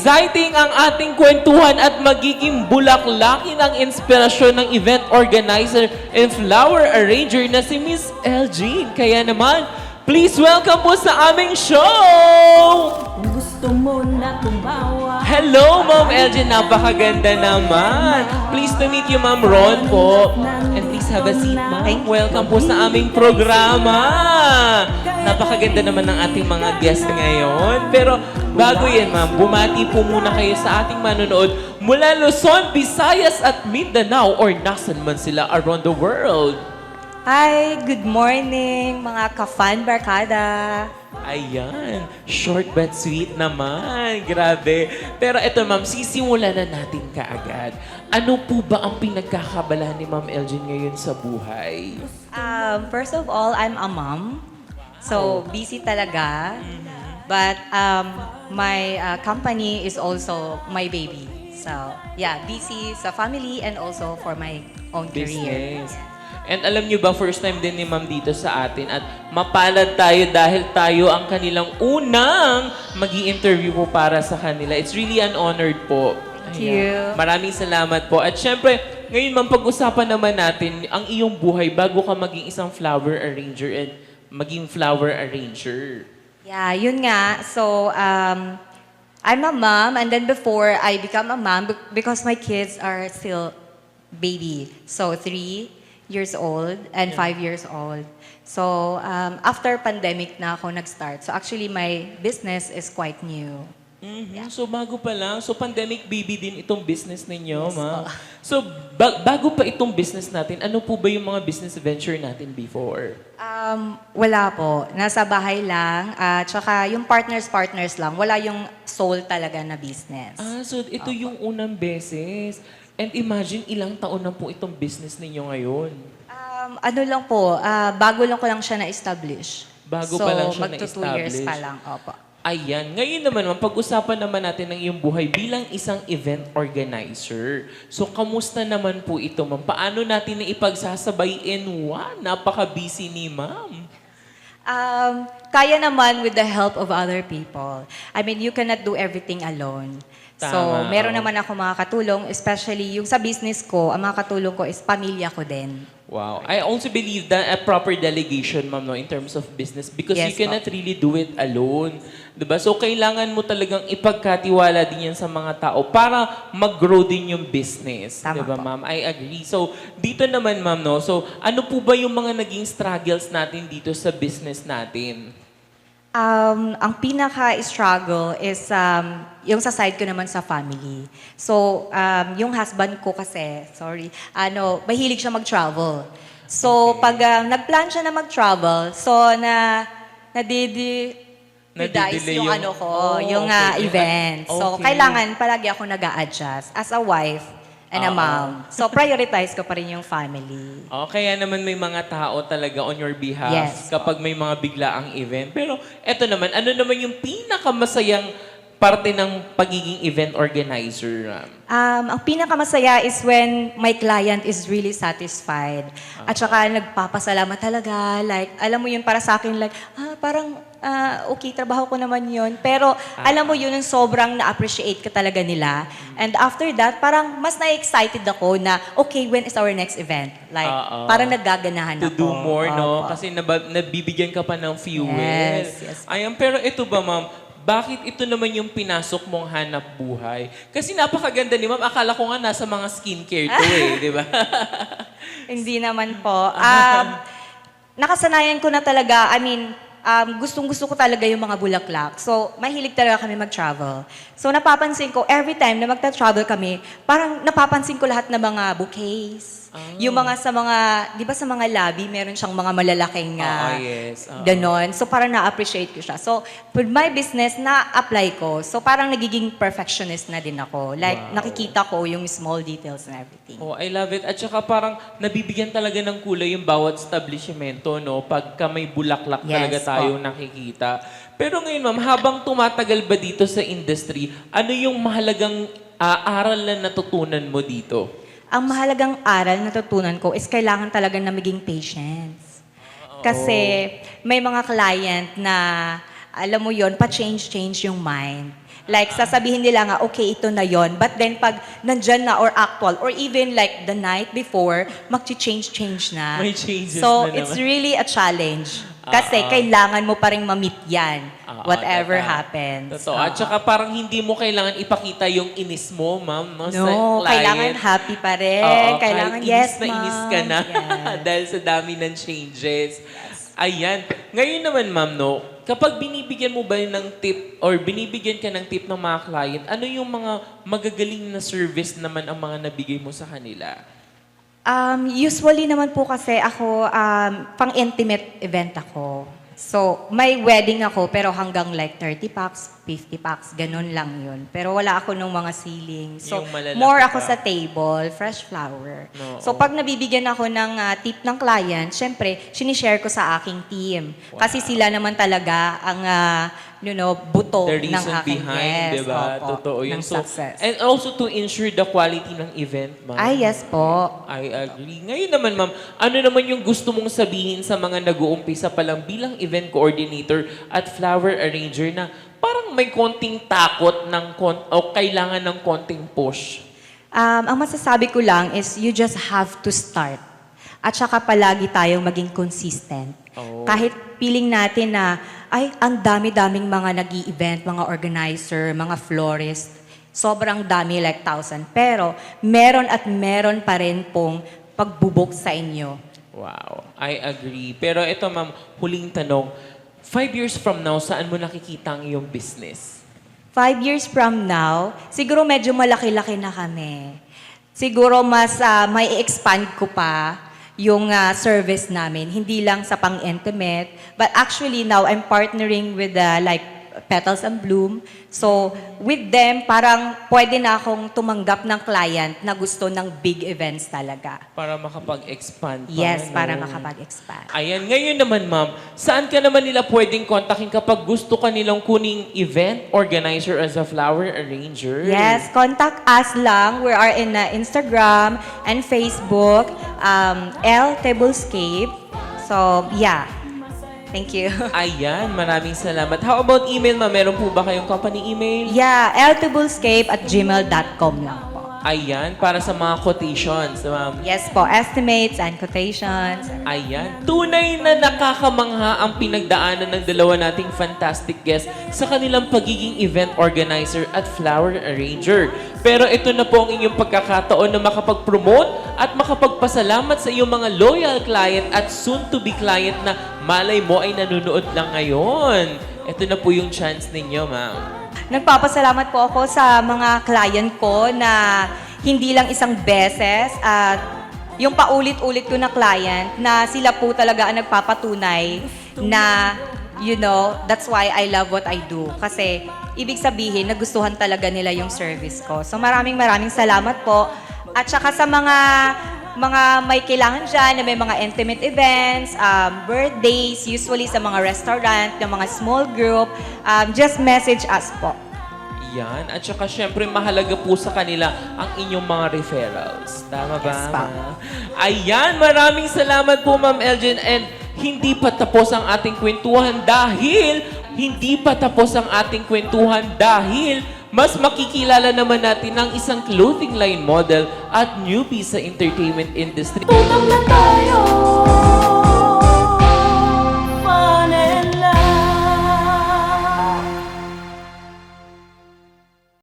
exciting ang ating kwentuhan at magiging bulaklakin ang inspirasyon ng event organizer and flower arranger na si Miss Elgin. Kaya naman, please welcome po sa aming show! Gusto mo na tumawa. Hello, Ma'am Elgin. Napakaganda naman. Pleased to meet you, Ma'am Ron po. And please have a seat, Ma'am. Welcome po sa aming programa. Napakaganda naman ng ating mga guests ngayon. Pero bago yan, Ma'am, bumati po muna kayo sa ating manonood mula Luzon, Visayas at Mindanao or nasan man sila around the world. Hi, good morning mga ka-fan barkada. Ayan, short but sweet naman. Grabe. Pero eto, Ma'am, sisimulan na natin kaagad. Ano po ba ang pinagkakabalahan ni Ma'am Elgin ngayon sa buhay? First of all, I'm a mom. So, busy talaga. But my company is also my baby. So, yeah, busy sa family and also for my own career. Business. And alam niyo ba, first time din ni Ma'am dito sa atin at mapalad tayo dahil tayo ang kanilang unang magi-interview po para sa kanila. It's really an honor po. Thank you. Maraming salamat po. At syempre, ngayon Ma'am, pag-usapan naman natin ang iyong buhay bago ka maging isang flower arranger and maging flower arranger. Yeah, yun nga. So, I'm a mom and then before I become a mom, because my kids are still baby. So, 3 years old and 5 years old. So, after pandemic na ako nag-start. So, actually, my business is quite new. Yeah. So, bago pa lang. So, pandemic baby din itong business ninyo, Ma'am. So, bago pa itong business natin, ano po ba yung mga business venture natin before? Wala po. Nasa bahay lang. Tsaka yung partners lang. Wala yung sole talaga na business. So ito yung unang beses. And imagine ilang taon na po itong business ninyo ngayon. Ano lang po, bago lang ko lang siya na-establish. Bago pa lang siya magto 2 years pa lang. Opo. Ayan. Ngayon naman, Ma'am, pag-usapan naman natin ng iyong buhay bilang isang event organizer. So, kamusta naman po ito, Ma'am? Paano natin na ipagsasabay in one? Napaka-busy ni Ma'am. Kaya naman with the help of other people. I mean, you cannot do everything alone. So, Tama, meron oo. naman ako mga katulong, especially yung sa business ko, ang mga katulong ko is pamilya ko din. Wow. I also believe that a proper delegation, Ma'am, no, in terms of business because Yes, you cannot really do it alone. Diba? So, kailangan mo talagang ipagkatiwala din yan sa mga tao para mag-grow din yung business. Tama Diba, po. Ma'am? I agree. So, dito naman, Ma'am, no? So, ano po ba yung mga naging struggles natin dito sa business natin? Ang pinaka-struggle is yung sa side ko naman sa family. So, yung husband ko kasi, mahilig siya mag-travel. So, pag nag-plan siya na mag-travel, so nadidice Nadidelay yung yung okay. event. So, Okay. kailangan palagi ako nag-a-adjust as a wife and a mom. So, prioritize ko pa rin yung family. Kaya naman may mga tao talaga on your behalf Yes. kapag may mga biglaang event. Pero eto naman, ano naman yung pinakamasayang parte ng pagiging event organizer? Ang pinakamasaya is when my client is really satisfied. At saka nagpapasalamat talaga. Like, alam mo yun, para sa akin, like, okay, trabaho ko naman yun. Pero alam mo yun, yung sobrang na-appreciate ka talaga nila. And after that, parang mas na-excited ako na, okay, when is our next event? Like, parang naggaganahan To ako. do more, no? Opo. Kasi nabibigyan ka pa ng fuel. Yes. Ayan, pero ito ba, Ma'am? Bakit ito naman yung pinasok mong hanap buhay? Kasi napakaganda ni Ma'am. Akala ko nga nasa mga skincare to di ba? Hindi naman po. Nakasanayan ko na talaga, gustong-gusto ko talaga yung mga bulaklak. So, mahilig talaga kami mag-travel. So, napapansin ko, every time na magta-travel kami, parang napapansin ko lahat ng mga bouquets. Yung mga di ba sa mga lobby, meron siyang mga malalaking Yes. ganon. So, parang na-appreciate ko siya. So, with my business, na-apply ko. So, parang nagiging perfectionist na din ako. Like, Wow. nakikita ko yung small details and everything. I love it. At saka parang nabibigyan talaga ng kulay yung bawat establishmento, no? Pagka may bulaklak Yes, talaga tayong nakikita. Pero ngayon, Ma'am, habang tumatagal ba dito sa industry, ano yung mahalagang aral na natutunan mo dito? Ang mahalagang aral na natutunan ko is kailangan talaga na maging patience. Kasi may mga client na, alam mo yon pa-change yung mind. Like, sasabihin nila nga, okay, ito na yon. But then, pag nandyan na or actual, or even like the night before, mag-change na. May changes so, na naman. it's really a challenge. Kasi kailangan mo pa rin ma-meet yan. Whatever happens. Totoo. At saka parang hindi mo kailangan ipakita yung inis mo, ma'am, no? sa No, client. kailangan happy pa rin. Oo, Kailangan, kahit yes, inis na inis ma'am. ka na Yes. dahil sa dami ng changes. Ayan. Ngayon naman, ma'am, no, kapag binibigyan mo ba ng tip or binibigyan ka ng tip ng mga client, ano yung mga magagaling na service naman ang mga nabigay mo sa kanila? Usually naman po kasi ako, pang-intimate event ako. So, may wedding ako pero hanggang like 30 packs, 50 packs, ganun lang yun. Pero wala ako nung mga ceiling. So, Yung malalaki more ako pa. sa table, fresh flower. No, So, pag nabibigyan ako ng tip ng client, syempre, sinishare ko sa aking team. Kasi sila naman talaga ang, buto The ng reason aking behind, di ba? opo, Totoo yun. ng So, success. and also to ensure the quality ng event, ma'am. Ay, yes po. I agree. Ngayon naman, ma'am, ano naman yung gusto mong sabihin sa mga nag-uumpisa pa lang bilang event coordinator at flower arranger na parang may konting takot o kailangan ng konting push? Ang masasabi ko lang is you just have to start. At saka palagi tayong maging consistent. Oh. Kahit feeling natin na, ay, ang dami-daming mga nag-i-event, mga organizer, mga florist, sobrang dami, like 1,000. Pero meron at meron pa rin pong pagbubok sa inyo. Wow, I agree. Pero ito, ma'am, huling tanong. 5 years from now, saan mo nakikita ang iyong business? 5 years from now, siguro medyo malaki-laki na kami. Siguro mas may expand ko pa yung service namin. Hindi lang sa pang-intimate. But actually now, I'm partnering with like Petals and Bloom. So, with them, parang pwede na akong tumanggap ng client na gusto ng big events talaga. Para makapag-expand pa. Yes, no? para makapag-expand. Ayan, ngayon naman, ma'am, saan ka naman nila pwedeng kontakin kapag gusto ka nilang kuning event organizer as a flower arranger? Yes, contact us lang. We are in Instagram and Facebook, L Tablescape. So, yeah. Thank you. Ayan, maraming salamat. How about email, ma'am? Meron po ba kayong company email? Yeah, ltablescape@gmail.com lang po. Ayan, para sa mga quotations, ma'am. Yes po, estimates and quotations. Ayan. Tunay na nakakamangha ang pinagdaanan ng dalawa nating fantastic guests sa kanilang pagiging event organizer at flower arranger. Pero ito na po ang inyong pagkakataon na makapag-promote at makapagpasalamat sa iyong mga loyal client at soon-to-be client na malay mo ay nanonood lang ngayon. Ito na po yung chance ninyo, ma'am. Nagpapasalamat po ako sa mga client ko na hindi lang isang beses at yung paulit-ulit ko na client na sila po talaga ang nagpapatunay na, that's why I love what I do. Kasi ibig sabihin, nagustuhan talaga nila yung service ko. So maraming salamat po. At saka sa mga may kailangan dyan na may mga intimate events, birthdays, usually sa mga restaurant, ng mga small group, just message us po. Yan. At saka syempre mahalaga po sa kanila ang inyong mga referrals. Tama ba? Yes, ma'am. Ayan. Maraming salamat po, Ma'am Elgin. And hindi pa tapos ang ating kwentuhan dahil mas makikilala naman natin ng isang clothing line model at newbie sa entertainment industry. Utang na tayo